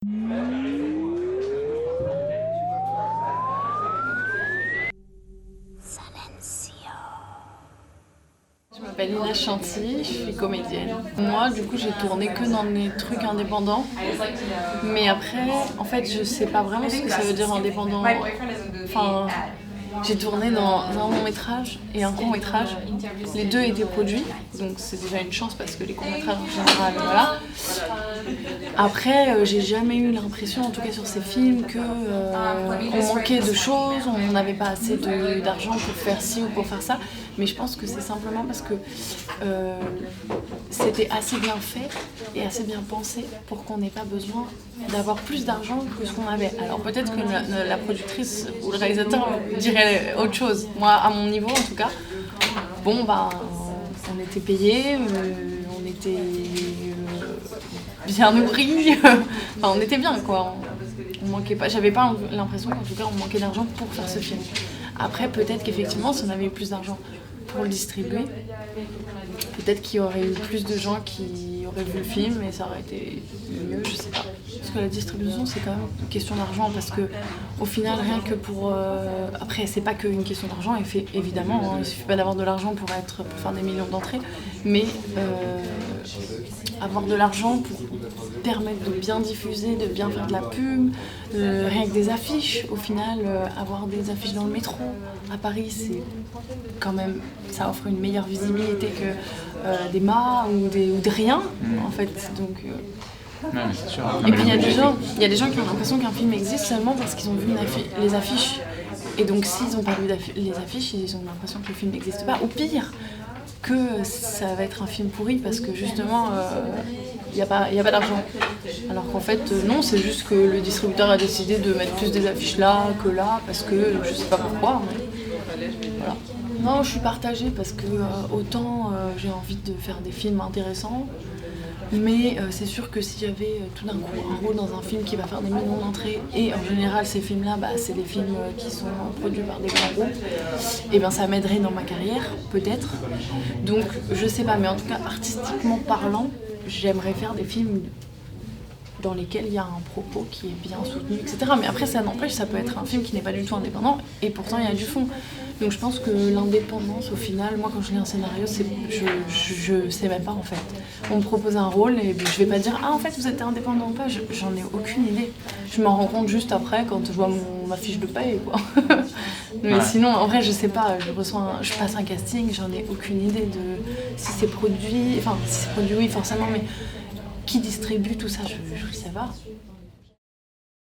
Je m'appelle Nina Chanty, je suis comédienne. Moi, du coup, j'ai tourné que dans des trucs indépendants. Mais après, en fait, je sais pas vraiment ce que ça veut dire indépendant. Enfin, j'ai tourné dans un long métrage et un court métrage. Les deux étaient produits, donc c'est déjà une chance parce que les courts métrages en général, voilà. Après, j'ai jamais eu l'impression, en tout cas sur ces films, qu'on manquait de choses, on n'avait pas assez d'argent pour faire ci ou pour faire ça. Mais je pense que c'est simplement parce que c'était assez bien fait et assez bien pensé pour qu'on n'ait pas besoin d'avoir plus d'argent que ce qu'on avait. Alors peut-être que la productrice ou le réalisateur dirait autre chose. Moi, à mon niveau en tout cas, bon bah, on était payés, on était bien nourris, enfin on était bien quoi. On manquait pas, j'avais pas l'impression qu'en tout cas on manquait d'argent pour faire ce film. Après peut-être qu'effectivement si on avait eu plus d'argent pour le distribuer, peut-être qu'il y aurait eu plus de gens qui auraient vu le film et ça aurait été mieux, je sais pas. Parce que la distribution c'est quand même une question d'argent parce que au final rien que pour... Après c'est pas qu'une question d'argent, évidemment, hein, il suffit pas d'avoir de l'argent pour faire des millions d'entrées, mais avoir de l'argent pour permettre de bien diffuser, de bien faire de la pub, rien que des affiches, au final avoir des affiches dans le métro à Paris c'est quand même, ça offre une meilleure visibilité que des mâts ou de rien en fait, donc non, mais c'est sûr. et puis il y a des gens qui ont l'impression qu'un film existe seulement parce qu'ils ont vu les affiches et donc s'ils n'ont pas vu les affiches ils ont l'impression que le film n'existe pas, ou pire que ça va être un film pourri parce que justement il n'y a pas d'argent. Alors qu'en fait non, c'est juste que le distributeur a décidé de mettre plus des affiches là que là parce que je sais pas pourquoi. Voilà. Non, je suis partagée parce que autant j'ai envie de faire des films intéressants, mais c'est sûr que si j'avais tout d'un coup un rôle dans un film qui va faire des millions d'entrées, et en général ces films-là, c'est des films qui sont produits par des grands groupes, et ben ça m'aiderait dans ma carrière, peut-être. Donc je sais pas, mais en tout cas artistiquement parlant, j'aimerais faire des films dans lesquels il y a un propos qui est bien soutenu, etc. Mais après, ça n'empêche, ça peut être un film qui n'est pas du tout indépendant, et pourtant il y a du fond. Donc je pense que l'indépendance, au final, moi quand je lis un scénario, je sais même pas en fait. On me propose un rôle et je vais pas dire « Ah en fait vous êtes indépendant ou pas », j'en ai aucune idée. Je m'en rends compte juste après quand je vois ma fiche de paye quoi. Mais ouais. Sinon, en vrai, je sais pas, je passe un casting, j'en ai aucune idée de si c'est produit, enfin si c'est produit oui forcément, mais qui distribue tout ça, je sais pas.